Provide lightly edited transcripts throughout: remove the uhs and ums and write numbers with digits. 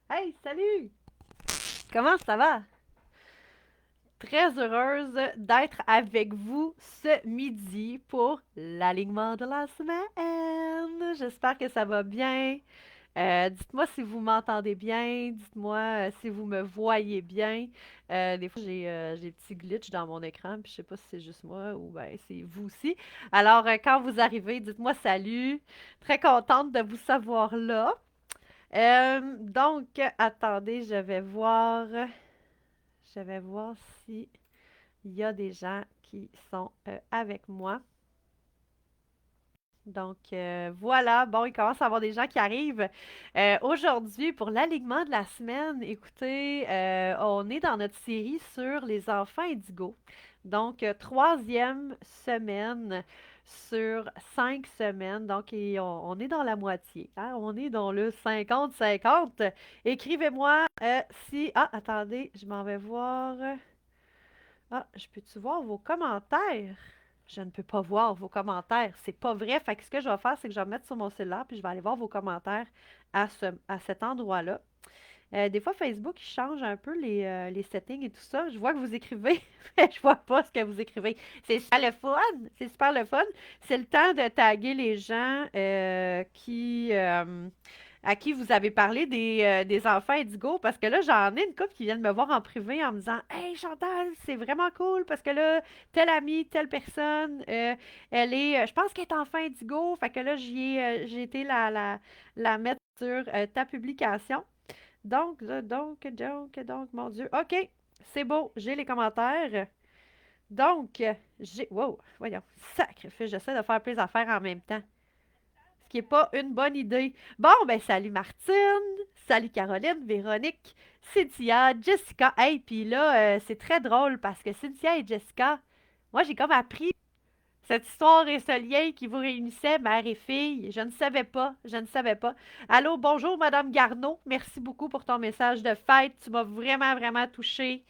Hey, salut! Comment ça va? Très heureuse d'être avec vous ce midi pour l'alignement de la semaine. J'espère que ça va bien. Dites-moi si vous m'entendez bien. Dites-moi si vous me voyez bien. Des fois, j'ai des petits glitches dans mon écran, puis je sais pas si c'est juste moi ou ben c'est vous aussi. Alors, quand vous arrivez, dites-moi salut. Très contente de vous savoir là. Donc, attendez, je vais voir si il y a des gens qui sont avec moi. Donc, voilà. Bon, il commence à y avoir des gens qui arrivent. Aujourd'hui, pour l'alignement de la semaine, écoutez, on est dans notre série sur les enfants indigos. Donc, troisième semaine sur 5 semaines. Donc, on est dans la moitié, hein. On est dans le 50-50. Écrivez-moi si... Ah, attendez, je m'en vais voir. Ah, je peux-tu voir vos commentaires? Je ne peux pas voir vos commentaires. C'est pas vrai. Fait que ce que je vais faire, c'est que je vais me mettre sur mon cellulaire puis je vais aller voir vos commentaires à cet endroit-là. Des fois, Facebook, il change un peu les settings et tout ça. Je vois que vous écrivez, mais je vois pas ce que vous écrivez. C'est super le fun. C'est super le fun. C'est le temps de taguer les gens à qui vous avez parlé des enfants Indigo, parce que là, j'en ai une couple qui viennent me voir en privé en me disant Hey Chantal, c'est vraiment cool parce que là, telle amie, telle personne, elle est, je pense qu'elle est enfant Indigo. Fait que là, j'ai été la mettre sur ta publication. Donc, mon Dieu. OK, c'est beau, j'ai les commentaires. Donc, wow, voyons, sacrifice, j'essaie de faire plus d'affaires en même temps. Ce qui n'est pas une bonne idée. Bon, ben, salut Martine, salut Caroline, Véronique, Cynthia, Jessica. Hey, puis là, c'est très drôle parce que Cynthia et Jessica, moi, j'ai comme appris cette histoire et ce lien qui vous réunissait, mère et fille. Je ne savais pas, je ne savais pas. Allô, bonjour, Madame Garneau. Merci beaucoup pour ton message de fête. Tu m'as vraiment, vraiment touchée.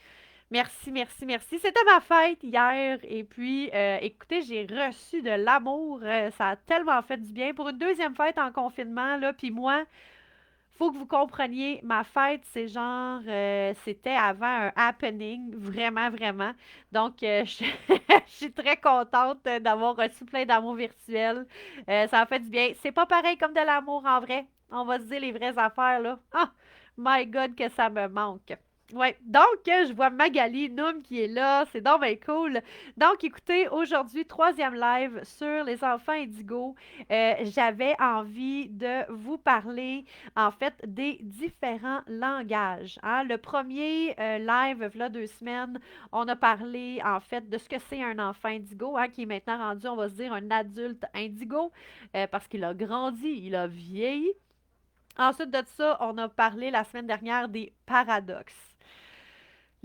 Merci, merci, merci. C'était ma fête hier et puis, écoutez, j'ai reçu de l'amour. Ça a tellement fait du bien pour une deuxième fête en confinement, là. Puis moi, faut que vous compreniez, ma fête, c'est genre, c'était avant un happening, vraiment, vraiment. Donc, je suis très contente d'avoir reçu plein d'amour virtuel. Ça a fait du bien. C'est pas pareil comme de l'amour en vrai. On va se dire les vraies affaires, là. Ah, my God, que ça me manque. Ouais, donc je vois Magali Noum qui est là, c'est donc bien cool. Donc écoutez, aujourd'hui, troisième live sur les enfants indigos. J'avais envie de vous parler en fait des différents langages, hein. Le premier live, il y a 2 semaines, on a parlé en fait de ce que c'est un enfant indigo, hein, qui est maintenant rendu, on va se dire, un adulte indigo, parce qu'il a grandi, il a vieilli. Ensuite de ça, on a parlé la semaine dernière des paradoxes.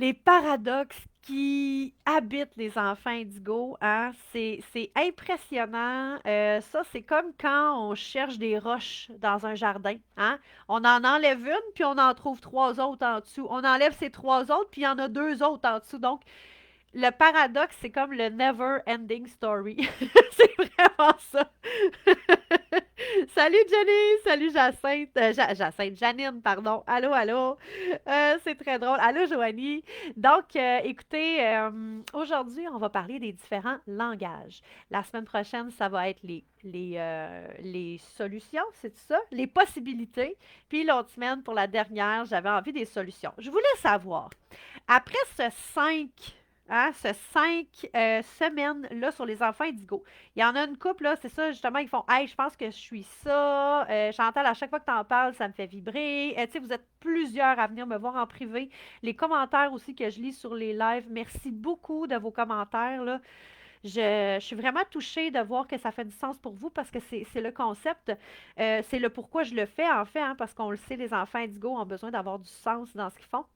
Les paradoxes qui habitent les enfants indigos, hein, c'est impressionnant. Ça, c'est comme quand on cherche des roches dans un jardin, hein. On en enlève une, puis on en trouve trois autres en dessous. On enlève ces trois autres, puis il y en a deux autres en dessous. Donc, le paradoxe, c'est comme le never ending story. C'est vraiment ça. Salut Jenny, salut Jacinthe, Jacinthe, Janine, pardon. Allô, allô. C'est très drôle. Allô, Joanie. Donc, écoutez, aujourd'hui, on va parler des différents langages. La semaine prochaine, ça va être les solutions, c'est ça? Les possibilités. Puis l'autre semaine, pour la dernière, j'avais envie des solutions. Je voulais savoir, après ce 5 semaines-là sur les enfants indigos, il y en a une couple, là, c'est ça, justement, ils font Hey, je pense que je suis ça. Chantal, à chaque fois que tu en parles, ça me fait vibrer. Tu sais, vous êtes plusieurs à venir me voir en privé. Les commentaires aussi que je lis sur les lives, merci beaucoup de vos commentaires, là. Je suis vraiment touchée de voir que ça fait du sens pour vous parce que c'est le concept, c'est le pourquoi je le fais, en fait, hein, parce qu'on le sait, les enfants indigos ont besoin d'avoir du sens dans ce qu'ils font.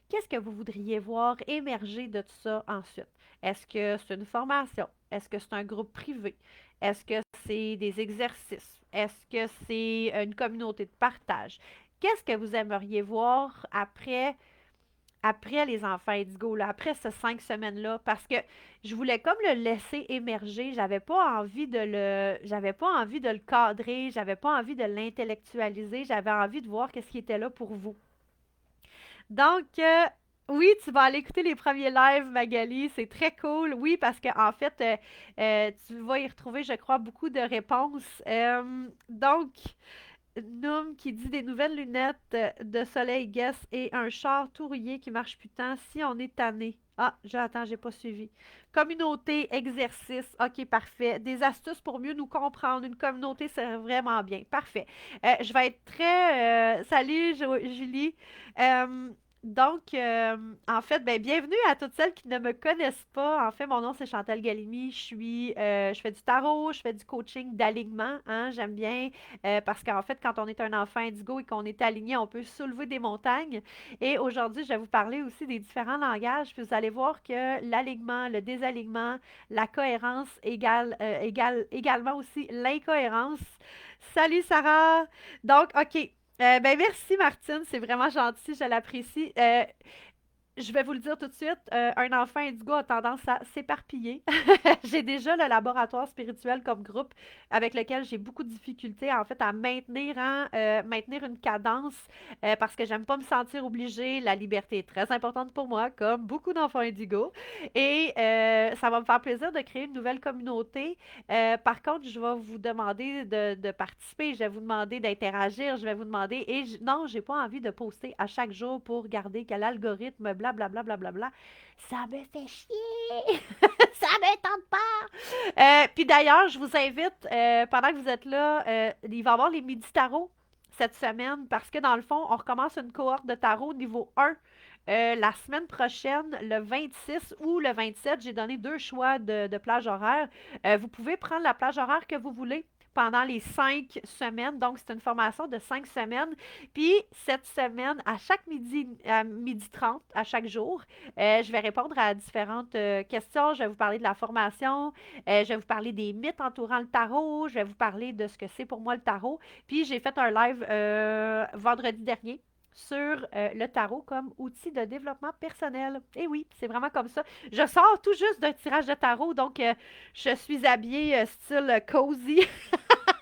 Qu'est-ce que vous voudriez voir émerger de tout ça ensuite? Est-ce que c'est une formation? Est-ce que c'est un groupe privé? Est-ce que c'est des exercices? Est-ce que c'est une communauté de partage? Qu'est-ce que vous aimeriez voir après les enfants Indigo, là, après ces 5 semaines-là? Parce que je voulais comme le laisser émerger. J'avais pas envie de le cadrer. J'avais pas envie de l'intellectualiser. J'avais envie de voir qu'est-ce qui était là pour vous. Donc, oui, tu vas aller écouter les premiers lives, Magali. C'est très cool. Oui, parce que en fait, tu vas y retrouver, je crois, beaucoup de réponses. Donc, Noom qui dit des nouvelles lunettes de soleil Guess et un char tout rouillé qui marche plus tant si on est tanné. Ah, attends, j'ai pas suivi. Communauté, exercice, ok, parfait. Des astuces pour mieux nous comprendre. Une communauté, c'est vraiment bien. Parfait. Je vais être très... salut, Julie. Euh, en fait, ben, bienvenue à toutes celles qui ne me connaissent pas. En fait, mon nom, c'est Chantal Galimi. Je fais du tarot, je fais du coaching d'alignement. Hein, j'aime bien parce qu'en fait, quand on est un enfant indigo et qu'on est aligné, on peut soulever des montagnes. Et aujourd'hui, je vais vous parler aussi des différents langages. Puis vous allez voir que l'alignement, le désalignement, la cohérence égale également aussi l'incohérence. Salut Sarah! Donc, OK. Ben merci Martine, c'est vraiment gentil, je l'apprécie. Je vais vous le dire tout de suite, un enfant indigo a tendance à s'éparpiller. J'ai déjà le laboratoire spirituel comme groupe avec lequel j'ai beaucoup de difficultés en fait à maintenir une cadence parce que j'aime pas me sentir obligée. La liberté est très importante pour moi, comme beaucoup d'enfants indigos. Et ça va me faire plaisir de créer une nouvelle communauté. Par contre, je vais vous demander de participer, je vais vous demander d'interagir, je vais vous demander, non, j'ai pas envie de poster à chaque jour pour garder que l'algorithme, blablabla, blablabla, ça me fait chier, ça me tente pas. Puis d'ailleurs, je vous invite, pendant que vous êtes là, il va y avoir les midis tarot cette semaine parce que dans le fond, on recommence une cohorte de tarot niveau 1 la semaine prochaine, le 26 ou le 27, j'ai donné deux choix de plage horaire. Vous pouvez prendre la plage horaire que vous voulez pendant les 5 semaines. Donc, c'est une formation de 5 semaines. Puis, cette semaine, à chaque midi, à midi 30, à chaque jour, je vais répondre à différentes questions. Je vais vous parler de la formation. Je vais vous parler des mythes entourant le tarot. Je vais vous parler de ce que c'est pour moi le tarot. Puis, j'ai fait un live vendredi dernier sur le tarot comme outil de développement personnel. Et oui, c'est vraiment comme ça. Je sors tout juste d'un tirage de tarot, donc je suis habillée style cozy.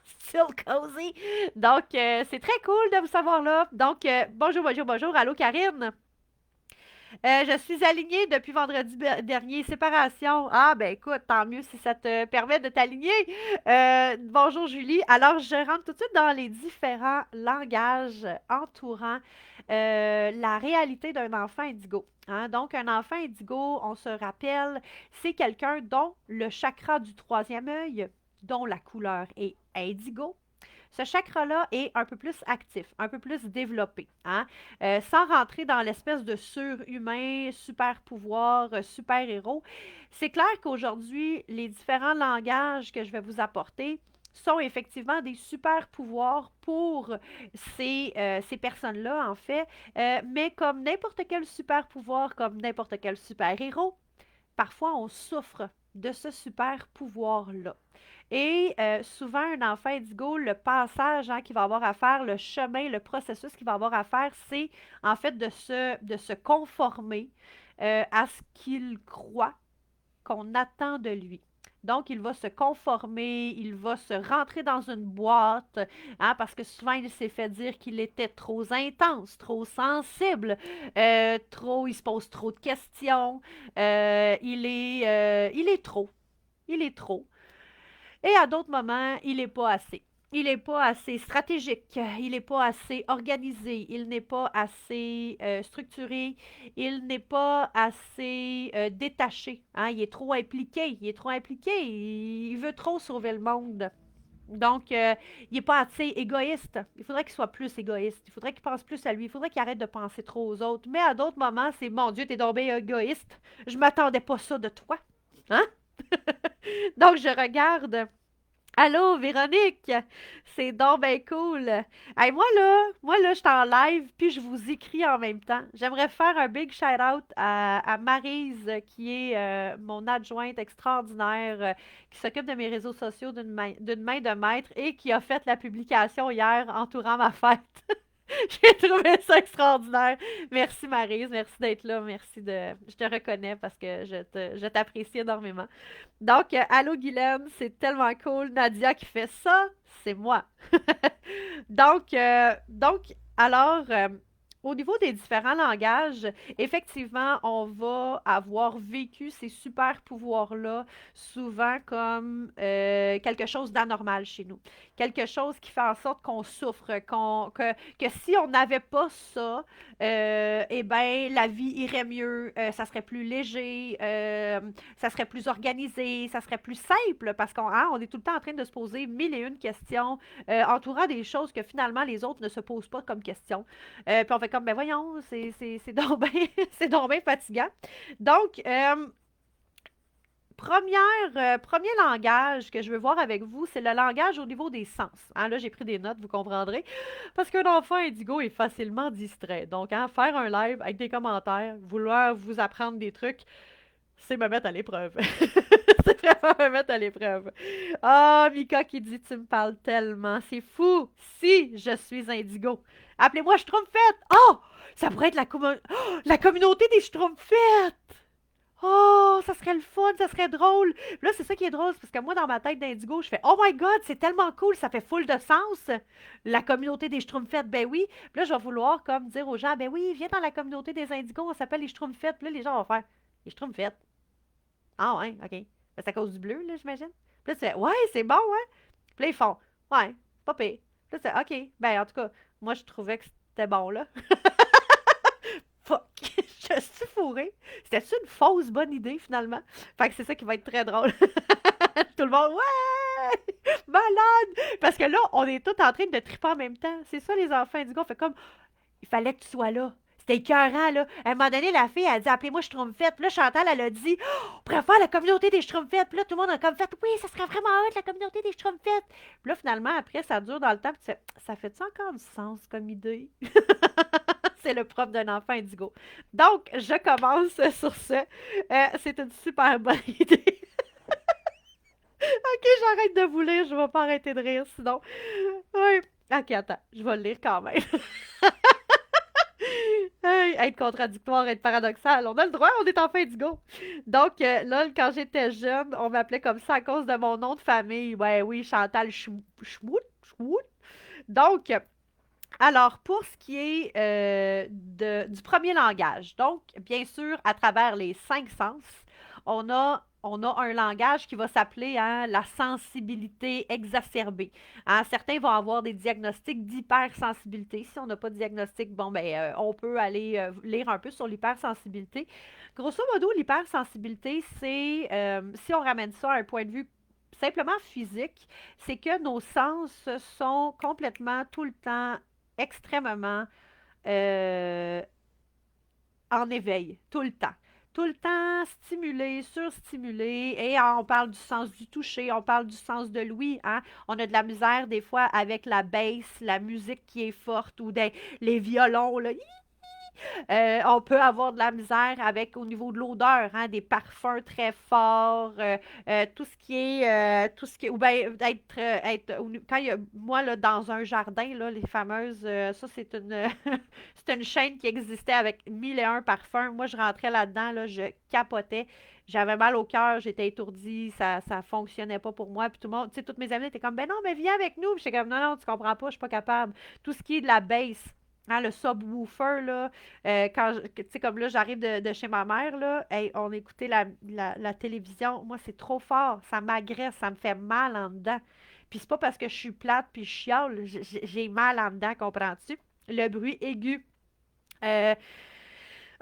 Style cozy. Donc, c'est très cool de vous savoir là. Donc, bonjour, bonjour, bonjour. Allô, Karine? Je suis alignée depuis vendredi dernier. Séparation. Ah, ben écoute, tant mieux si ça te permet de t'aligner. Bonjour Julie. Alors, je rentre tout de suite dans les différents langages entourant la réalité d'un enfant indigo. Hein. Donc, un enfant indigo, on se rappelle, c'est quelqu'un dont le chakra du troisième œil, dont la couleur est indigo, ce chakra-là est un peu plus actif, un peu plus développé, hein? Sans rentrer dans l'espèce de surhumain, super pouvoir, super héros. C'est clair qu'aujourd'hui, les différents langages que je vais vous apporter sont effectivement des super pouvoirs pour ces personnes-là, en fait. Mais comme n'importe quel super pouvoir, comme n'importe quel super héros, parfois on souffre de ce super pouvoir-là. Et souvent, un enfant indigo, le passage qu'il va avoir à faire, le chemin, le processus qu'il va avoir à faire, c'est en fait de se conformer à ce qu'il croit qu'on attend de lui. Donc, il va se conformer, il va se rentrer dans une boîte, hein, parce que souvent, il s'est fait dire qu'il était trop intense, trop sensible, il se pose trop de questions, il est trop. Il est trop. Et à d'autres moments, il n'est pas assez. Il n'est pas assez stratégique, il n'est pas assez organisé, il n'est pas assez structuré, il n'est pas assez détaché. Hein. Il est trop impliqué, il veut trop sauver le monde. Donc, il n'est pas assez égoïste. Il faudrait qu'il soit plus égoïste. Il faudrait qu'il pense plus à lui. Il faudrait qu'il arrête de penser trop aux autres. Mais à d'autres moments, c'est mon Dieu, t'es donc bien égoïste. Je m'attendais pas ça de toi. Hein? Donc, je regarde. Allô, Véronique! C'est donc ben cool! Hey, moi là, je suis en live, puis je vous écris en même temps. J'aimerais faire un big shout-out à Maryse, qui est mon adjointe extraordinaire, qui s'occupe de mes réseaux sociaux d'une main de maître et qui a fait la publication hier entourant ma fête. J'ai trouvé ça extraordinaire. Merci Maryse, merci d'être là, merci de... Je te reconnais parce que je t'apprécie énormément. Donc, allô Guylaine, c'est tellement cool. Nadia qui fait ça, c'est moi. Donc, alors, Au niveau des différents langages, effectivement, on va avoir vécu ces super pouvoirs-là souvent comme quelque chose d'anormal chez nous. Quelque chose qui fait en sorte qu'on souffre, que si on n'avait pas ça, eh ben, la vie irait mieux, ça serait plus léger, ça serait plus organisé, ça serait plus simple parce on est tout le temps en train de se poser mille et une questions entourant des choses que finalement les autres ne se posent pas comme questions. Puis on fait comme, ben voyons, c'est donc bien, c'est donc bien fatigant. Donc, premier langage que je veux voir avec vous, c'est le langage au niveau des sens. Hein, là, j'ai pris des notes, vous comprendrez. Parce qu'un enfant indigo est facilement distrait. Donc, hein, faire un live avec des commentaires, vouloir vous apprendre des trucs, c'est me mettre à l'épreuve. C'est vraiment me mettre à l'épreuve. Ah, Mika qui dit, tu me parles tellement. C'est fou. Si je suis indigo. Appelez-moi Schtroumpfette. Oh, ça pourrait être la communauté des Schtroumpfettes. Oh, ça serait le fun, ça serait drôle. Là, c'est ça qui est drôle, c'est parce que moi, dans ma tête d'indigo, je fais Oh my God, c'est tellement cool, ça fait full de sens. La communauté des Schtroumpfettes, ben oui. Puis là, je vais vouloir comme dire aux gens, ben oui, viens dans la communauté des indigos, on s'appelle les Schtroumpfettes. Puis là, les gens vont faire les Schtroumpfettes. Ah ouais, ok. Ben, c'est à cause du bleu, là, j'imagine. Puis là, tu fais Ouais, c'est bon, hein? Puis là, ils font Ouais, pas pire. Puis là, tu fais OK. Ben, en tout cas, moi, je trouvais que c'était bon, là. Fuck! Je suis fourrée. C'était une fausse bonne idée, finalement? Fait que c'est ça qui va être très drôle. Tout le monde, ouais! Malade! Parce que là, on est tous en train de triper en même temps. C'est ça, les enfants indigo. On fait comme, il fallait que tu sois là. C'était écœurant, là. À un moment donné, la fille, elle a dit, appelez-moi Schtroumpfette. Puis là, Chantal, elle a dit, oh, on pourrait faire la communauté des Schtroumpfettes. Puis là, tout le monde a comme fait, oui, ça serait vraiment hot, la communauté des Schtroumpfettes. Puis là, finalement, après, ça dure dans le temps. Puis tu fais, ça fait-tu encore du sens comme idée? C'est le prof d'un enfant indigo. Donc, je commence sur ce. C'est une super bonne idée. Ok, j'arrête de vous lire, je vais pas arrêter de rire sinon. Oui. Ok, attends, je vais le lire quand même. Hey, être contradictoire, être paradoxal, on a le droit, on est enfant indigo. Donc, là, quand j'étais jeune, on m'appelait comme ça à cause de mon nom de famille. Ouais, oui, Chantal Schmout. Schmout. Donc, alors, pour ce qui est du premier langage, donc, bien sûr, à travers les cinq sens, on a un langage qui va s'appeler hein, la sensibilité exacerbée. Hein, certains vont avoir des diagnostics d'hypersensibilité. Si on n'a pas de diagnostic, bon, ben, on peut aller lire un peu sur l'hypersensibilité. Grosso modo, l'hypersensibilité, c'est, si on ramène ça à un point de vue simplement physique, c'est que nos sens sont complètement tout le temps extrêmement euh, en éveil, tout le temps. Tout le temps stimulé, surstimulé, et on parle du sens du toucher, on parle du sens de l'ouïe, hein? On a de la misère des fois avec la basse, la musique qui est forte ou les violons, là. On peut avoir de la misère avec au niveau de l'odeur, hein, des parfums très forts, tout ce qui est, ou bien quand il y a, moi là dans un jardin là, les fameuses, ça c'est une, c'est une chaîne qui existait avec mille et un parfums. Moi je rentrais là-dedans là, je capotais. J'avais mal au cœur, j'étais étourdie, ça fonctionnait pas pour moi. Puis tout le monde, tu sais, toutes mes amies étaient comme, ben non, mais viens avec nous. Puis j'étais comme, non, non, tu comprends pas, je suis pas capable. Tout ce qui est de la bass, hein, le subwoofer, là, tu sais, comme là, j'arrive de chez ma mère, là, hey, on écoutait la télévision. Moi, c'est trop fort. Ça m'agresse, ça me fait mal en dedans. Puis c'est pas parce que je suis plate puis je chiale, j'ai mal en dedans, comprends-tu? Le bruit aigu. Euh,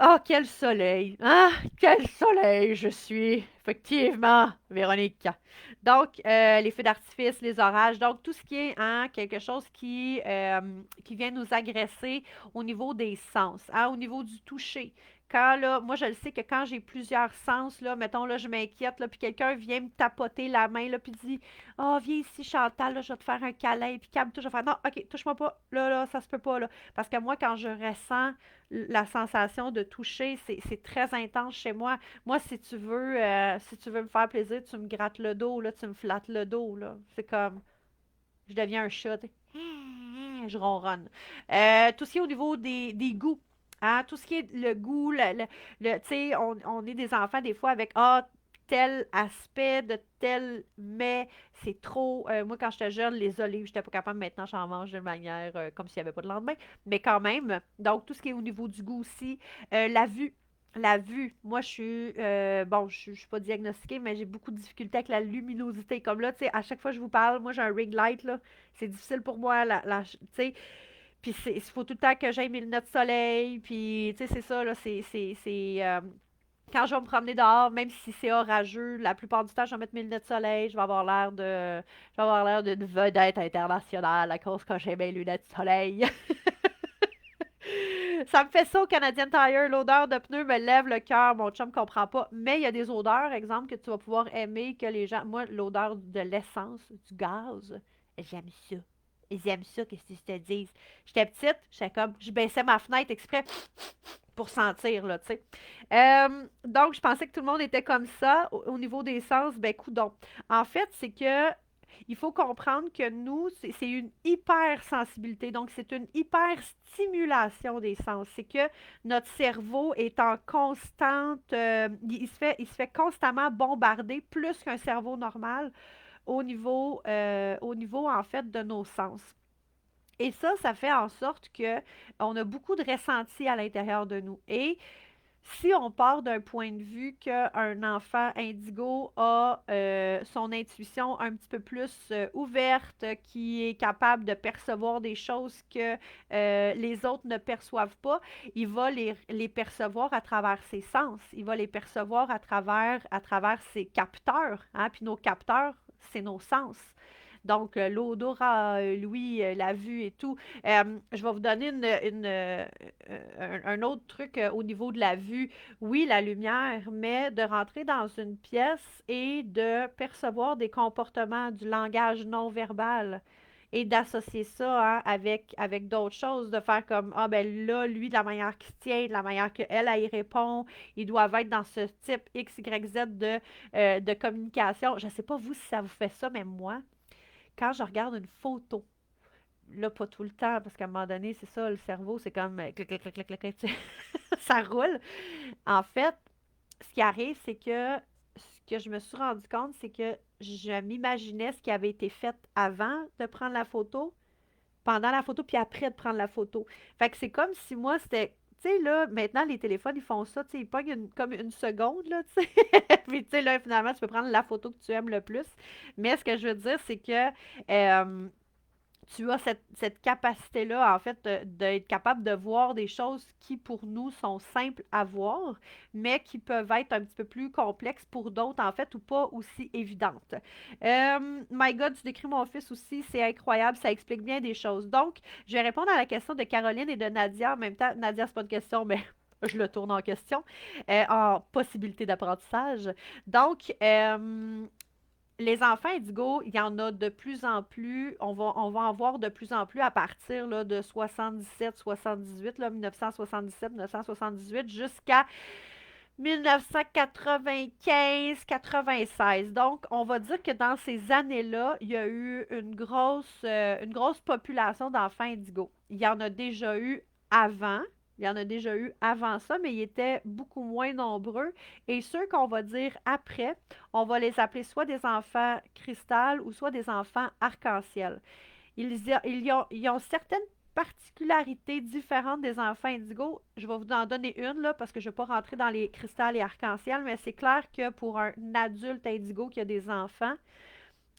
oh, quel soleil! Ah, quel soleil je suis! Effectivement, Véronique. Donc, les feux d'artifice, les orages, donc tout ce qui est hein, quelque chose qui vient nous agresser au niveau des sens, hein, au niveau du toucher. Quand là, moi je le sais que quand j'ai plusieurs sens, là, mettons là, je m'inquiète, là, puis quelqu'un vient me tapoter la main, là, puis dit Oh, viens ici, Chantal, là, je vais te faire un câlin, puis calme-toi, je vais faire Non, ok, touche-moi pas, là, ça se peut pas, là. Parce que moi, quand je ressens la sensation de toucher, c'est très intense chez moi. Moi, si tu veux me faire plaisir, tu me grattes le dos, là, tu me flattes le dos, là. C'est comme, je deviens un chat, tu sais. Je ronronne. Tout ce qui est au niveau des goûts, hein, tout ce qui est le goût, tu sais, on est des enfants des fois avec, ah, tel aspect, de tel mets. C'est trop. Moi, quand j'étais jeune, les olives, j'étais pas capable. Maintenant, j'en mange de manière comme s'il n'y avait pas de lendemain. Mais quand même. Donc, tout ce qui est au niveau du goût aussi. La vue. La vue. Moi, je suis. Bon, je suis pas diagnostiquée, mais j'ai beaucoup de difficultés avec la luminosité. Comme là, tu sais, à chaque fois que je vous parle, moi, j'ai un ring light, là. C'est difficile pour moi, tu sais. Puis il faut tout le temps que j'aille mes lunettes de soleil. Puis, tu sais, c'est ça, là. Quand je vais me promener dehors, même si c'est orageux, la plupart du temps, je vais mettre mes lunettes de soleil. Je vais avoir l'air d'une vedette internationale à cause que j'ai mes lunettes de soleil. Ça me fait ça au Canadian Tire. L'odeur de pneus me lève le cœur. Mon chum comprend pas. Mais il y a des odeurs, exemple, que tu vas pouvoir aimer, que les gens. Moi, l'odeur de l'essence, du gaz, j'aime ça. J'aime ça, qu'est-ce que je te dis. J'étais petite, j'étais comme. Je baissais ma fenêtre exprès pour sentir, là, tu sais. Donc, je pensais que tout le monde était comme ça. Au niveau des sens, ben, coudonc. En fait, c'est que il faut comprendre que nous, c'est une hypersensibilité. Donc, c'est une hyperstimulation des sens. C'est que notre cerveau est en constante, il se fait constamment bombarder plus qu'un cerveau normal au niveau, en fait, de nos sens. Et ça fait en sorte que on a beaucoup de ressentis à l'intérieur de nous. Et si on part d'un point de vue qu'un enfant indigo a son intuition un petit peu plus ouverte, qui est capable de percevoir des choses que les autres ne perçoivent pas, il va les percevoir à travers ses sens. Il va les percevoir à travers ses capteurs. Hein? Puis nos capteurs, c'est nos sens. Donc, l'odorat, l'ouïe, la vue et tout. Je vais vous donner un autre truc au niveau de la vue. Oui, la lumière, mais de rentrer dans une pièce et de percevoir des comportements du langage non verbal et d'associer ça hein, avec d'autres choses, de faire comme, ah ben là, lui, de la manière qu'il se tient, de la manière qu'elle, elle y répond, ils doivent être dans ce type X, Y, Z de communication. Je ne sais pas vous si ça vous fait ça, mais moi, quand je regarde une photo, là, pas tout le temps, parce qu'à un moment donné, c'est ça, le cerveau, c'est comme clic, clic, clic, clic, clic, clic, tu sais, ça roule. En fait, ce qui arrive, c'est que ce que je me suis rendu compte, c'est que je m'imaginais ce qui avait été fait avant de prendre la photo, pendant la photo, puis après de prendre la photo. Fait que c'est comme si moi, c'était. Tu sais, là, maintenant, les téléphones, ils font ça, tu sais, ils pognent comme une seconde, là, tu sais. Puis, tu sais, là, finalement, tu peux prendre la photo que tu aimes le plus. Mais ce que je veux dire, c'est que euh, tu as cette capacité-là, en fait, d'être capable de voir des choses qui, pour nous, sont simples à voir, mais qui peuvent être un petit peu plus complexes pour d'autres, en fait, ou pas aussi évidentes. My God, tu décris mon fils aussi, c'est incroyable, ça explique bien des choses. Donc, je vais répondre à la question de Caroline et de Nadia en même temps. Nadia, c'est pas une question, mais je le tourne en question, en possibilité d'apprentissage. Donc, les enfants indigo, il y en a de plus en plus. On va en voir de plus en plus à partir là, de 77, 78, là, 1977, 1978, jusqu'à 1995, 96. Donc, on va dire que dans ces années-là, il y a eu une grosse population d'enfants indigos. Il y en a déjà eu avant. Il y en a déjà eu avant ça, mais ils étaient beaucoup moins nombreux. Et ceux qu'on va dire après, on va les appeler soit des enfants cristal ou soit des enfants arc-en-ciel. Ils ont certaines particularités différentes des enfants indigo. Je vais vous en donner une là, parce que je ne vais pas rentrer dans les cristals et arc-en-ciel, mais c'est clair que pour un adulte indigo qui a des enfants,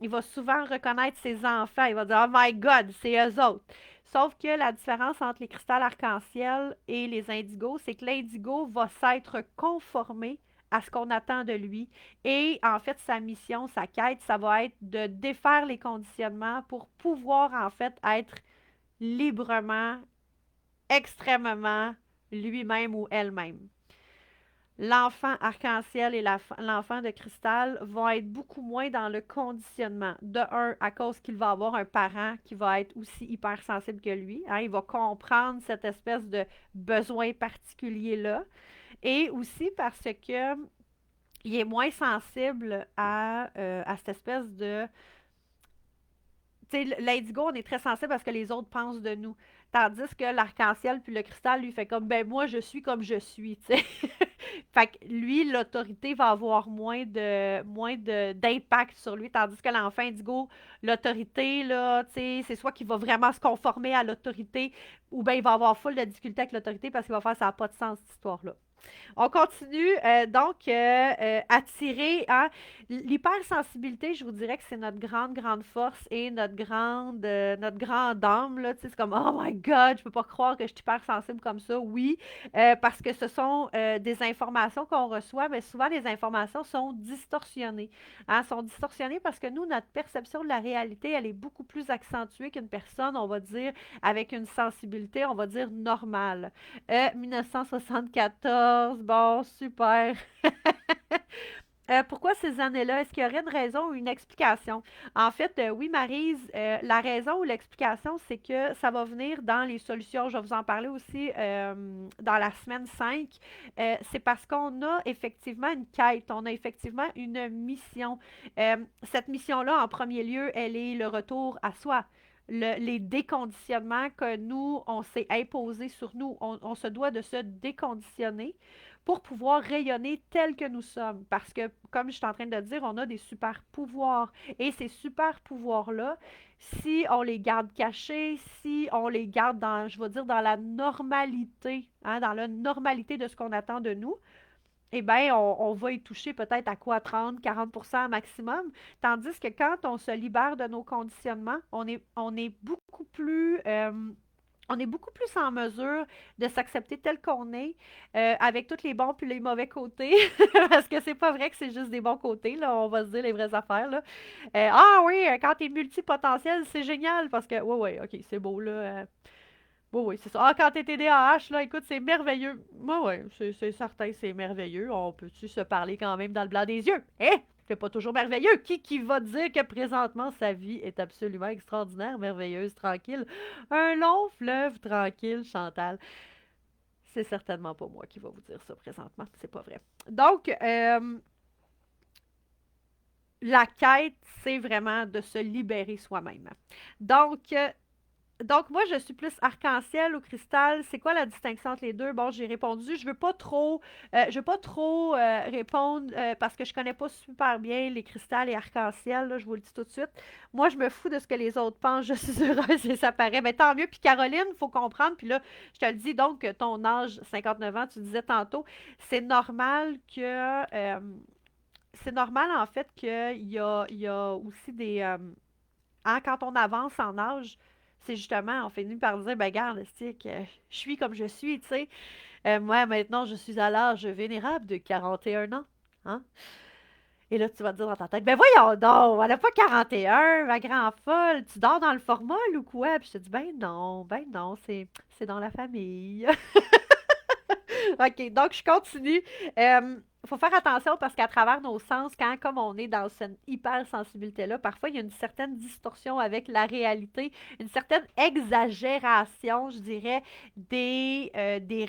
il va souvent reconnaître ses enfants. Il va dire Oh my God, c'est eux autres. Sauf que la différence entre les cristals arc-en-ciel et les indigos, c'est que l'indigo va s'être conformé à ce qu'on attend de lui. Et en fait, sa mission, sa quête, ça va être de défaire les conditionnements pour pouvoir en fait être librement, extrêmement lui-même ou elle-même. L'enfant arc-en-ciel et l'enfant de cristal vont être beaucoup moins dans le conditionnement. De un, à cause qu'il va avoir un parent qui va être aussi hypersensible que lui. Hein, il va comprendre cette espèce de besoin particulier-là. Et aussi parce que il est moins sensible à cette espèce de tu sais, l'indigo, on est très sensible à ce que les autres pensent de nous. Tandis que l'arc-en-ciel puis le cristal, lui, fait comme, ben moi, je suis comme je suis, tu sais. Fait que lui, l'autorité va avoir moins d'impact sur lui, tandis que l'enfant indigo, l'autorité, là, tu sais, c'est soit qu'il va vraiment se conformer à l'autorité, ou bien il va avoir full de difficulté avec l'autorité parce qu'il va faire ça n'a pas de sens, cette histoire-là. On continue. Attirer, hein, l'hypersensibilité, je vous dirais que c'est notre grande, grande force et notre grande âme, là. Tu sais, c'est comme, oh my God, je peux pas croire que je suis hypersensible comme ça. Oui, parce que ce sont des informations qu'on reçoit, mais souvent les informations sont distorsionnées. Hein, sont distorsionnées parce que nous, notre perception de la réalité, elle est beaucoup plus accentuée qu'une personne, on va dire, avec une sensibilité, on va dire, normale. 1974, bon, super. Pourquoi ces années-là? Est-ce qu'il y aurait une raison ou une explication? En fait, oui, Maryse, la raison ou l'explication, c'est que ça va venir dans les solutions. Je vais vous en parler aussi dans la semaine 5. C'est parce qu'on a effectivement une quête, on a effectivement une mission. Cette mission-là, en premier lieu, elle est le retour à soi. Les déconditionnements que nous, on s'est imposés sur nous. On se doit de se déconditionner pour pouvoir rayonner tel que nous sommes. Parce que, comme je suis en train de dire, on a des super pouvoirs. Et ces super pouvoirs-là, si on les garde cachés, si on les garde dans, je vais dire, dans la normalité, hein, dans la normalité de ce qu'on attend de nous, eh bien, on va y toucher peut-être à quoi 30-40% maximum. Tandis que quand on se libère de nos conditionnements, on est beaucoup plus en mesure de s'accepter tel qu'on est, avec tous les bons puis les mauvais côtés. Parce que c'est pas vrai que c'est juste des bons côtés, là. On va se dire les vraies affaires, là. Ah oui, quand t'es multipotentiel, c'est génial parce que, ouais, ouais, ok, c'est beau, là. Oui, oui, c'est ça. Ah, quand t'es TDAH, là, écoute, c'est merveilleux. Moi, ouais, c'est certain, c'est merveilleux. On peut-tu se parler quand même dans le blanc des yeux? Hein? C'est pas toujours merveilleux. Qui va dire que présentement sa vie est absolument extraordinaire, merveilleuse, tranquille? Un long fleuve tranquille, Chantal. C'est certainement pas moi qui va vous dire ça présentement. C'est pas vrai. Donc, la quête, c'est vraiment de se libérer soi-même. Donc, moi, je suis plus arc-en-ciel ou cristal. C'est quoi la distinction entre les deux? Bon, j'ai répondu. Je veux pas trop répondre parce que je connais pas super bien les cristals et arc-en-ciel, là, je vous le dis tout de suite. Moi, je me fous de ce que les autres pensent. Je suis heureuse et ça paraît. Mais tant mieux. Puis Caroline, il faut comprendre. Puis là, je te le dis donc, ton âge, 59 ans, tu disais tantôt, c'est normal c'est normal en fait qu'il y a aussi hein, quand on avance en âge, c'est justement, on finit par dire, ben regarde, c'est que je suis comme je suis, tu sais. Moi, maintenant, je suis à l'âge vénérable de 41 ans. Hein? Et là, tu vas te dire dans ta tête, ben voyons donc, elle n'a pas 41, ma grande folle, tu dors dans le formol ou quoi? Puis je te dis, ben non, c'est dans la famille. OK, donc je continue. Il faut faire attention parce qu'à travers nos sens, quand comme on est dans cette hypersensibilité-là, parfois il y a une certaine distorsion avec la réalité, une certaine exagération, je dirais, des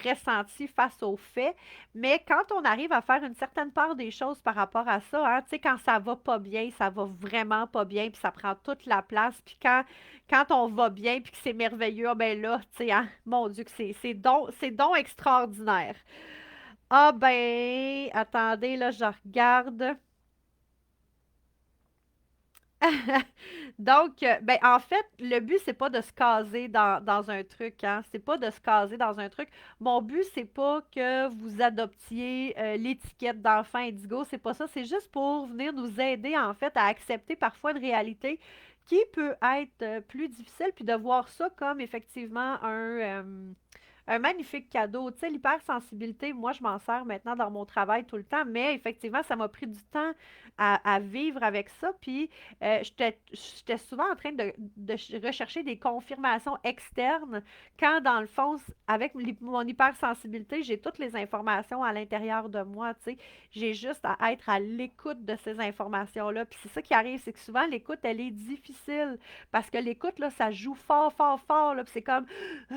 ressentis face aux faits. Mais quand on arrive à faire une certaine part des choses par rapport à ça, hein, tu sais, quand ça va vraiment pas bien, puis ça prend toute la place, puis quand on va bien, puis que c'est merveilleux, ah ben là, tu sais, hein, mon Dieu, que c'est donc extraordinaire. Ah ben, attendez, là, je regarde. Donc, ben, en fait, le but, c'est pas de se caser dans un truc, hein. C'est pas de se caser dans un truc. Mon but, c'est pas que vous adoptiez l'étiquette d'enfant indigo. C'est pas ça. C'est juste pour venir nous aider, en fait, à accepter parfois une réalité qui peut être plus difficile, puis de voir ça comme effectivement un magnifique cadeau. Tu sais, l'hypersensibilité, moi, je m'en sers maintenant dans mon travail tout le temps, mais effectivement, ça m'a pris du temps à vivre avec ça. Puis, j'étais souvent en train de rechercher des confirmations externes quand, dans le fond, avec mon hypersensibilité, j'ai toutes les informations à l'intérieur de moi. Tu sais, j'ai juste à être à l'écoute de ces informations-là. Puis, c'est ça qui arrive, c'est que souvent, l'écoute, elle est difficile parce que l'écoute, là, ça joue fort, fort, fort. Là, puis c'est comme. Ah!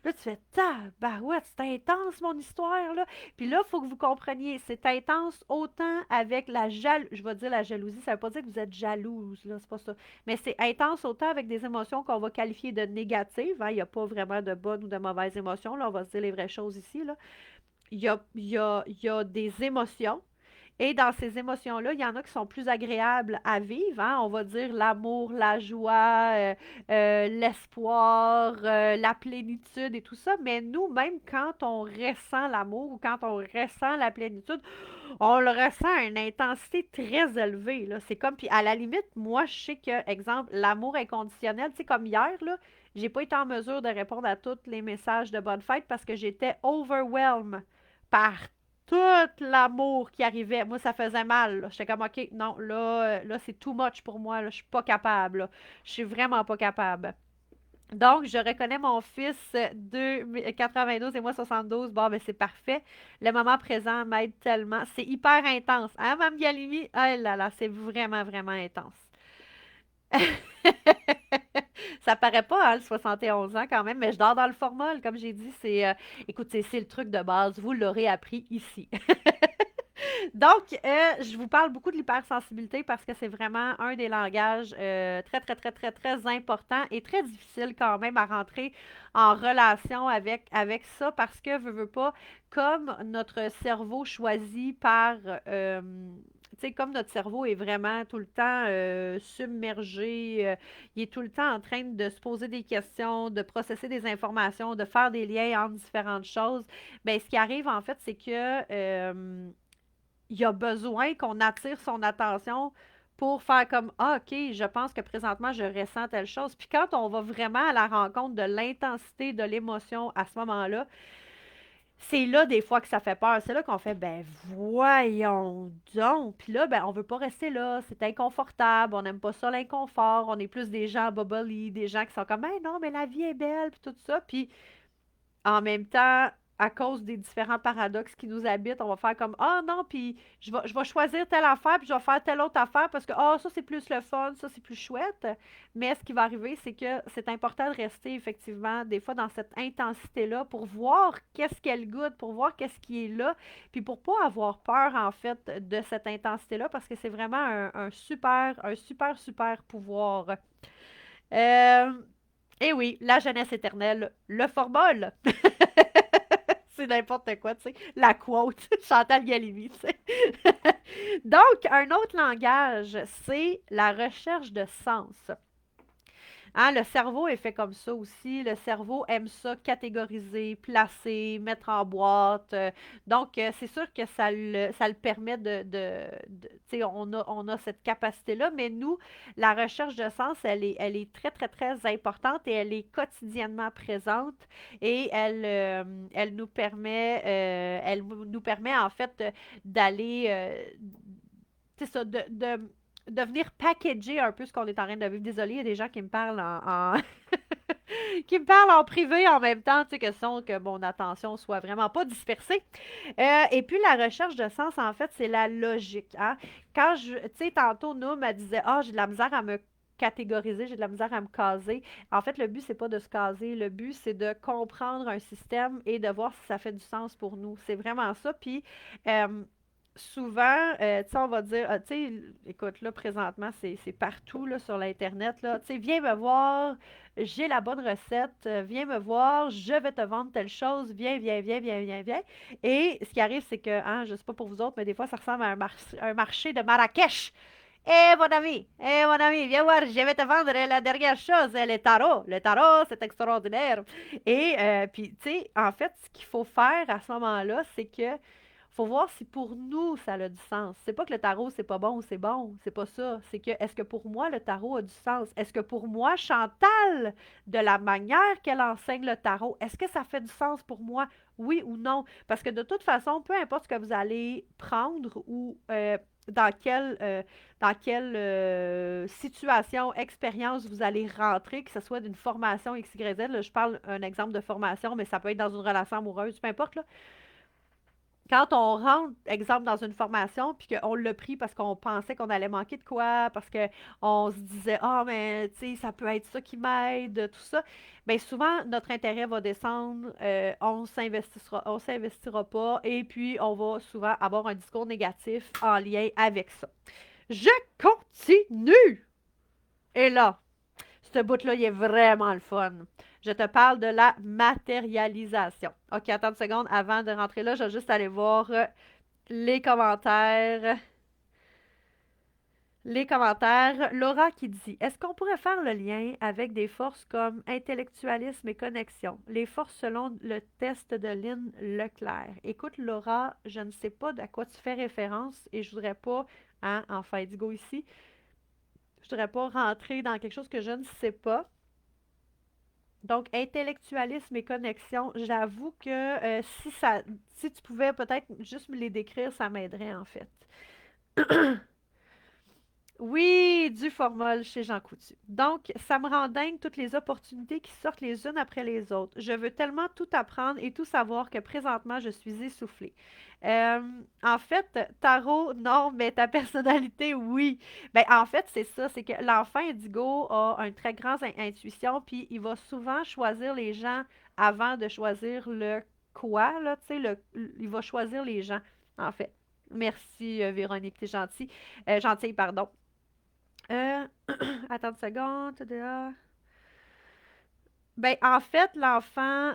Là, tu fais tabarouette, c'est intense mon histoire, là. Puis là, il faut que vous compreniez, c'est intense autant avec la jalousie. Je vais dire la jalousie, ça veut pas dire que vous êtes jalouse, là, c'est pas ça. Mais c'est intense autant avec des émotions qu'on va qualifier de négatives, hein. Il n'y a pas vraiment de bonnes ou de mauvaises émotions, là. On va se dire les vraies choses ici, là. il y a des émotions. Et dans ces émotions-là, il y en a qui sont plus agréables à vivre, hein. On va dire l'amour, la joie, l'espoir, la plénitude et tout ça. Mais nous, même quand on ressent l'amour ou quand on ressent la plénitude, on le ressent à une intensité très élevée, là. C'est comme, puis à la limite, moi, je sais que, exemple, l'amour inconditionnel, tu sais, comme hier, là, j'ai pas été en mesure de répondre à tous les messages de bonne fête parce que j'étais overwhelmed par tout l'amour qui arrivait. Moi, ça faisait mal, là. J'étais comme, OK, non, là, c'est too much pour moi, là. Je suis pas capable, là. Je suis vraiment pas capable. Donc, je reconnais mon fils 92 et moi 72. Bon, ben c'est parfait. Le moment présent m'aide tellement. C'est hyper intense. Hein, Mme Galimi? Ah là là, c'est vraiment, vraiment intense. Ça paraît pas, hein, le 71 ans quand même, mais je dors dans le formol, comme j'ai dit. Écoute, c'est le truc de base. Vous l'aurez appris ici. Donc, je vous parle beaucoup de l'hypersensibilité parce que c'est vraiment un des langages très, très, très, très, très important et très difficile quand même à rentrer en relation avec ça parce que, veux pas, comme notre cerveau choisit par, tu sais, comme notre cerveau est vraiment tout le temps submergé, il est tout le temps en train de se poser des questions, de processer des informations, de faire des liens entre différentes choses. Bien, ce qui arrive en fait, c'est que il y a besoin qu'on attire son attention pour faire comme ah, OK, je pense que présentement je ressens telle chose. Puis quand on va vraiment à la rencontre de l'intensité de l'émotion à ce moment-là, c'est là des fois que ça fait peur. C'est là qu'on fait ben voyons donc. Puis là, ben on veut pas rester là. C'est inconfortable. On n'aime pas ça l'inconfort. On est plus des gens bubbly, des gens qui sont comme ben non, mais la vie est belle, puis tout ça. Puis en même temps, à cause des différents paradoxes qui nous habitent, on va faire comme ah non, puis je vais choisir telle affaire, puis je vais faire telle autre affaire parce que ah, ça c'est plus le fun, ça c'est plus chouette. Mais ce qui va arriver, c'est que c'est important de rester effectivement des fois dans cette intensité-là pour voir qu'est-ce qu'elle goûte, pour voir qu'est-ce qui est là, puis pour pas avoir peur en fait de cette intensité-là parce que c'est vraiment un super, super pouvoir. Euh, et oui, la jeunesse éternelle, le formol. C'est n'importe quoi, tu sais. La quote, Chantal Galimi, tu sais. Donc, un autre langage, c'est la recherche de sens. Hein, le cerveau est fait comme ça aussi. Le cerveau aime ça catégoriser, placer, mettre en boîte. Donc, c'est sûr que ça le permet tu sais, on a cette capacité-là, mais nous, la recherche de sens, elle est très, très, très importante et elle est quotidiennement présente et elle nous permet en fait d'aller, c'est ça, de venir packager un peu ce qu'on est en train de vivre. Désolée, il y a des gens qui me parlent qui me parlent en privé en même temps, tu sais, que mon attention soit vraiment pas dispersée. Et puis la recherche de sens, en fait, c'est la logique, hein. Tu sais, tantôt, Noum, elle disait, ah, j'ai de la misère à me catégoriser, j'ai de la misère à me caser. En fait, le but, c'est pas de se caser. Le but, c'est de comprendre un système et de voir si ça fait du sens pour nous. C'est vraiment ça. Puis, souvent, tu sais, on va dire, tu sais, écoute, là, présentement, c'est partout, là, sur l'Internet, là. Tu sais, viens me voir, j'ai la bonne recette, viens me voir, je vais te vendre telle chose, viens, viens, viens, viens, viens, viens. Et ce qui arrive, c'est que, hein, je sais pas pour vous autres, mais des fois, ça ressemble à un marché de Marrakech. Mon ami, viens voir, je vais te vendre la dernière chose, le tarot. Le tarot, c'est extraordinaire. Et puis, tu sais, en fait, ce qu'il faut faire à ce moment-là, c'est que faut voir si pour nous, ça a du sens. C'est pas que le tarot, c'est pas bon ou c'est bon. C'est pas ça. C'est que, est-ce que pour moi, le tarot a du sens? Est-ce que pour moi, Chantal, de la manière qu'elle enseigne le tarot, est-ce que ça fait du sens pour moi? Oui ou non? Parce que de toute façon, peu importe ce que vous allez prendre ou dans quelle situation, expérience vous allez rentrer, que ce soit d'une formation X, Y, Z. Là, je parle un exemple de formation, mais ça peut être dans une relation amoureuse, peu importe, là. Quand on rentre, exemple, dans une formation, puis qu'on l'a pris parce qu'on pensait qu'on allait manquer de quoi, parce qu'on se disait, ah, mais tu sais, ça peut être ça qui m'aide, tout ça, bien souvent, notre intérêt va descendre, on s'investira pas, et puis on va souvent avoir un discours négatif en lien avec ça. Je continue! Et là, ce bout-là, il est vraiment le fun. Je te parle de la matérialisation. OK, attends une seconde. Avant de rentrer là, je vais juste aller voir les commentaires. Les commentaires. Laura qui dit, est-ce qu'on pourrait faire le lien avec des forces comme intellectualisme et connexion? Les forces selon le test de Lynn Leclerc. Écoute, Laura, je ne sais pas à quoi tu fais référence et je voudrais pas, hein, enfin, Indigo ici, je voudrais pas rentrer dans quelque chose que je ne sais pas. Donc, intellectualisme et connexion, j'avoue que si tu pouvais peut-être juste me les décrire, ça m'aiderait en fait. Oui, du formol chez Jean Coutu. Donc, ça me rend dingue toutes les opportunités qui sortent les unes après les autres. Je veux tellement tout apprendre et tout savoir que présentement, je suis essoufflée. Euh, En fait, tarot, non, mais ta personnalité, oui. Ben, en fait, c'est ça, c'est que l'enfant indigo a une très grande intuition, puis il va souvent choisir les gens avant de choisir le quoi, là, tu sais, il va choisir les gens, en fait. Merci, Véronique, t'es gentille, pardon. Euh, Attends une seconde. TDA. Ben, en fait, l'enfant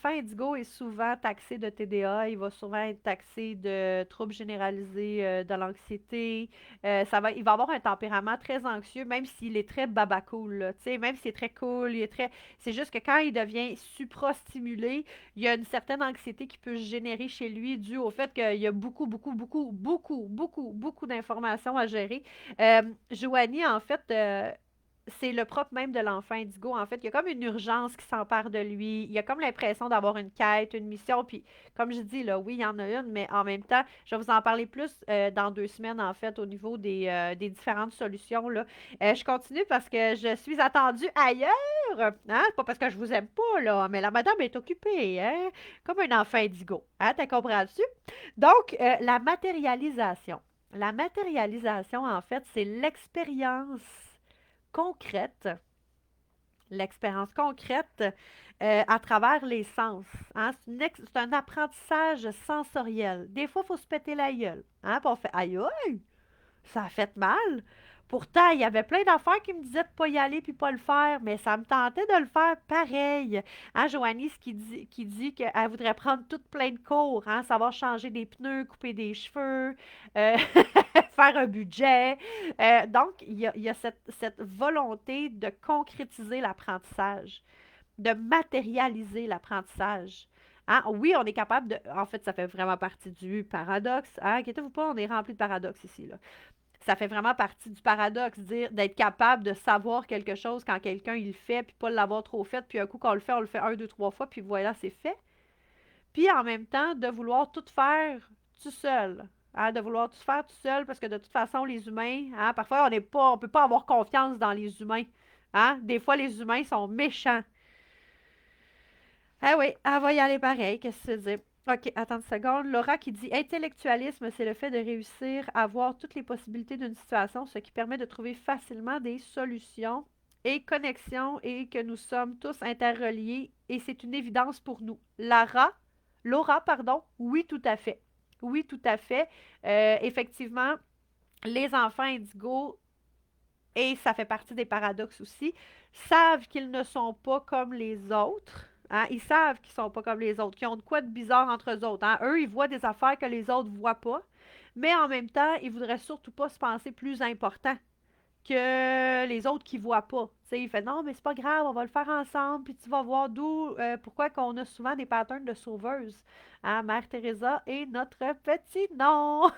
indigo est souvent taxé de TDA. Il va souvent être taxé de troubles généralisés de l'anxiété. Il va avoir un tempérament très anxieux, même s'il est très baba cool, là, tu sais, même s'il est très cool, c'est juste que quand il devient suprastimulé, il y a une certaine anxiété qui peut se générer chez lui due au fait qu'il y a beaucoup, beaucoup, beaucoup, beaucoup, beaucoup, beaucoup d'informations à gérer. Joanie, en fait, c'est le propre même de l'enfant indigo. En fait, il y a comme une urgence qui s'empare de lui. Il y a comme l'impression d'avoir une quête, une mission. Puis, comme je dis, là, oui, il y en a une, mais en même temps, je vais vous en parler plus dans 2 semaines, en fait, au niveau des différentes solutions, là. Je continue parce que je suis attendue ailleurs. Hein? Pas parce que je vous aime pas, là, mais la madame est occupée, hein? Comme un enfant indigo. Hein? T'as compris-tu? Donc, la matérialisation. La matérialisation, en fait, c'est concrète, l'expérience concrète à travers les sens. Hein. C'est un apprentissage sensoriel. Des fois, il faut se péter la gueule. Hein, puis on fait aïe, aïe, ça a fait mal. Pourtant, il y avait plein d'affaires qui me disaient de pas y aller puis pas le faire, mais ça me tentait de le faire pareil. Hein, Joanie, qui dit qu'elle voudrait prendre tout plein de cours, hein, savoir changer des pneus, couper des cheveux, euh, faire un budget. Donc, il y a cette volonté de concrétiser l'apprentissage, de matérialiser l'apprentissage. Hein, oui, on est capable de. En fait, ça fait vraiment partie du paradoxe. Hein, inquiétez-vous pas, on est rempli de paradoxes ici, là. Ça fait vraiment partie du paradoxe, d'être capable de savoir quelque chose quand quelqu'un il le fait, puis pas l'avoir trop fait, puis un coup qu'on le fait, on le fait un, deux, trois fois, puis voilà, c'est fait. Puis en même temps, de vouloir tout faire tout seul. Hein, de vouloir tout faire tout seul, parce que de toute façon, les humains, hein, parfois, on peut pas avoir confiance dans les humains. Hein? Des fois, les humains sont méchants. Ah oui, elle va y aller pareil, qu'est-ce que tu dis? OK, attends une seconde. Laura qui dit intellectualisme, c'est le fait de réussir à voir toutes les possibilités d'une situation, ce qui permet de trouver facilement des solutions et connexions et que nous sommes tous interreliés et c'est une évidence pour nous. Laura, pardon, oui, tout à fait. Oui, tout à fait. Effectivement, les enfants indigos, et ça fait partie des paradoxes aussi, savent qu'ils ne sont pas comme les autres. Hein. Ils savent qu'ils ne sont pas comme les autres, qu'ils ont de quoi de bizarre entre eux autres. Hein. Eux, ils voient des affaires que les autres ne voient pas, mais en même temps, ils ne voudraient surtout pas se penser plus importants que les autres qui ne voient pas. T'sais, il fait non, mais c'est pas grave, on va le faire ensemble, puis tu vas voir pourquoi qu'on a souvent des patterns de sauveuses. Hein, Mère Teresa et notre petit nom.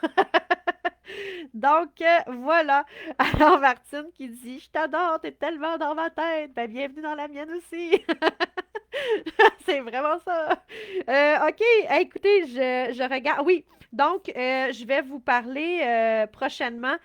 Donc, voilà. Alors, Martine qui dit, je t'adore, t'es tellement dans ma tête. Ben, bienvenue dans la mienne aussi. C'est vraiment ça. OK, écoutez, je regarde. Oui, donc, je vais vous parler prochainement.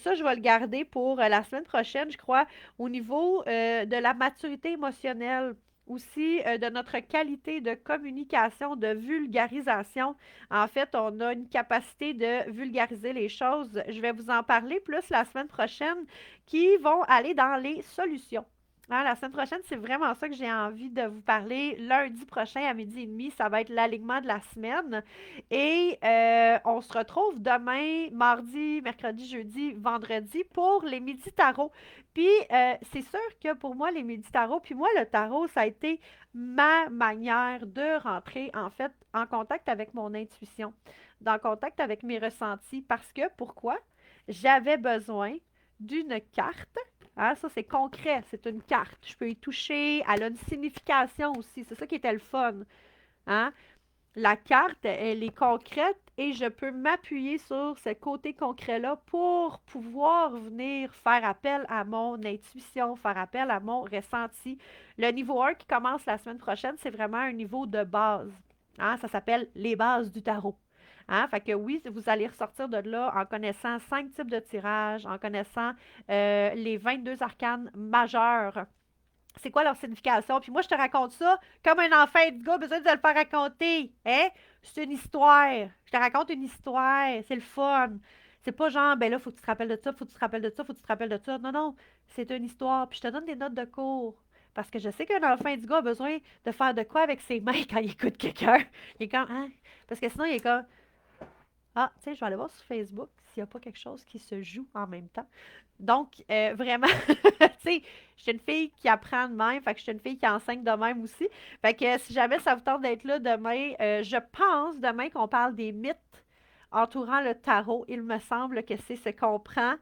Ça, je vais le garder pour la semaine prochaine, je crois, au niveau de la maturité émotionnelle. Aussi de notre qualité de communication, de vulgarisation. En fait, on a une capacité de vulgariser les choses. Je vais vous en parler plus la semaine prochaine qui vont aller dans les solutions. Ah, la semaine prochaine, c'est vraiment ça que j'ai envie de vous parler. Lundi prochain à 12h30, ça va être l'alignement de la semaine. Et on se retrouve demain, mardi, mercredi, jeudi, vendredi pour les midis tarot. Puis c'est sûr que pour moi, les midis tarot, puis moi, le tarot, ça a été ma manière de rentrer en fait en contact avec mon intuition, en contact avec mes ressentis. Parce que pourquoi? J'avais besoin d'une carte. Ah, ça, c'est concret, c'est une carte. Je peux y toucher, elle a une signification aussi. C'est ça qui était le fun. Hein? La carte, elle est concrète et je peux m'appuyer sur ce côté concret-là pour pouvoir venir faire appel à mon intuition, faire appel à mon ressenti. Le niveau 1 qui commence la semaine prochaine, c'est vraiment un niveau de base. Hein? Ça s'appelle les bases du tarot. Hein? Fait que oui, vous allez ressortir de là en connaissant 5 types de tirages, en connaissant les 22 arcanes majeurs, c'est quoi leur signification. Puis moi, je te raconte ça comme un enfant indigo a besoin de le faire raconter. Hein? C'est une histoire. Je te raconte une histoire. C'est le fun. C'est pas genre, ben là, faut que tu te rappelles de ça, faut que tu te rappelles de ça, faut que tu te rappelles de ça. Non, non. C'est une histoire. Puis je te donne des notes de cours. Parce que je sais qu'un enfant indigo a besoin de faire de quoi avec ses mains quand il écoute quelqu'un. Il est comme, hein? Parce que sinon, il est comme, ah, tu sais, je vais aller voir sur Facebook s'il n'y a pas quelque chose qui se joue en même temps. Donc, vraiment, tu sais, je suis une fille qui apprend de même, fait que je suis une fille qui enseigne de même aussi. Fait que si jamais ça vous tente d'être là demain, je pense demain qu'on parle des mythes entourant le tarot. Il me semble que c'est ce qu'on prend,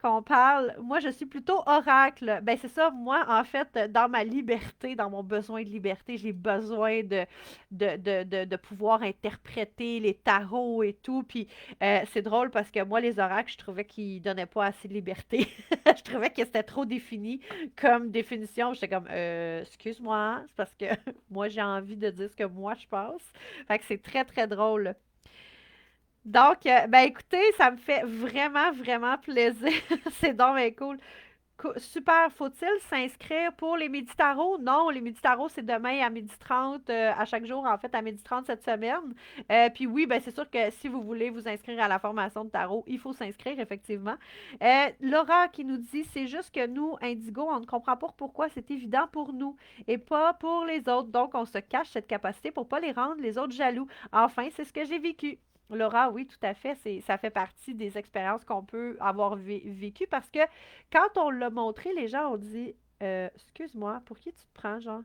qu'on parle. Moi, je suis plutôt oracle. Ben, c'est ça, moi, en fait, dans ma liberté, dans mon besoin de liberté, j'ai besoin de pouvoir interpréter les tarots et tout. Puis, c'est drôle parce que moi, les oracles, je trouvais qu'ils donnaient pas assez de liberté. Je trouvais que c'était trop défini comme définition. J'étais comme, excuse-moi, c'est parce que moi, j'ai envie de dire ce que moi, je pense. Fait que c'est très, très drôle. Donc, ben écoutez, ça me fait vraiment, vraiment plaisir. C'est donc bien cool. Super. Faut-il s'inscrire pour les Midi Tarot? Non, les Midi Tarot, c'est demain à 12h30, à chaque jour, en fait, à 12h30 cette semaine. Puis oui, ben c'est sûr que si vous voulez vous inscrire à la formation de tarot, il faut s'inscrire, effectivement. Laura qui nous dit, c'est juste que nous, Indigo, on ne comprend pas pourquoi c'est évident pour nous et pas pour les autres. Donc, on se cache cette capacité pour pas les rendre les autres jaloux. Enfin, c'est ce que j'ai vécu. Laura, oui, tout à fait. Ça fait partie des expériences qu'on peut avoir vécues parce que quand on l'a montré, les gens ont dit excuse-moi, pour qui tu te prends, genre?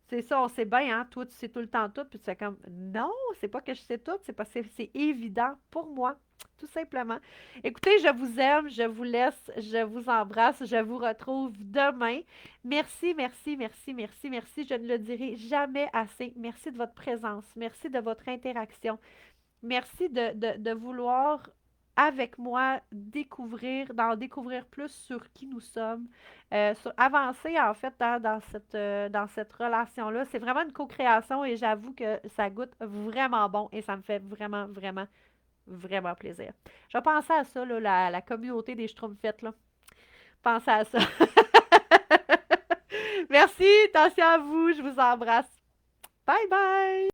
C'est ça, on sait bien, hein? Toi, tu sais tout le temps tout, puis tu fais comme non, c'est pas que je sais tout, c'est parce que c'est évident pour moi, tout simplement. Écoutez, je vous aime, je vous laisse, je vous embrasse, je vous retrouve demain. Merci, merci, merci, merci, merci. Je ne le dirai jamais assez. Merci de votre présence, merci de votre interaction. Merci de vouloir, avec moi, d'en découvrir plus sur qui nous sommes, avancer en fait dans cette relation-là. C'est vraiment une co-création et j'avoue que ça goûte vraiment bon et ça me fait vraiment, vraiment, vraiment plaisir. Je vais penser à ça, là, la communauté des Schtroumpfettes, là. Pensez à ça. Merci, attention à vous, je vous embrasse. Bye bye!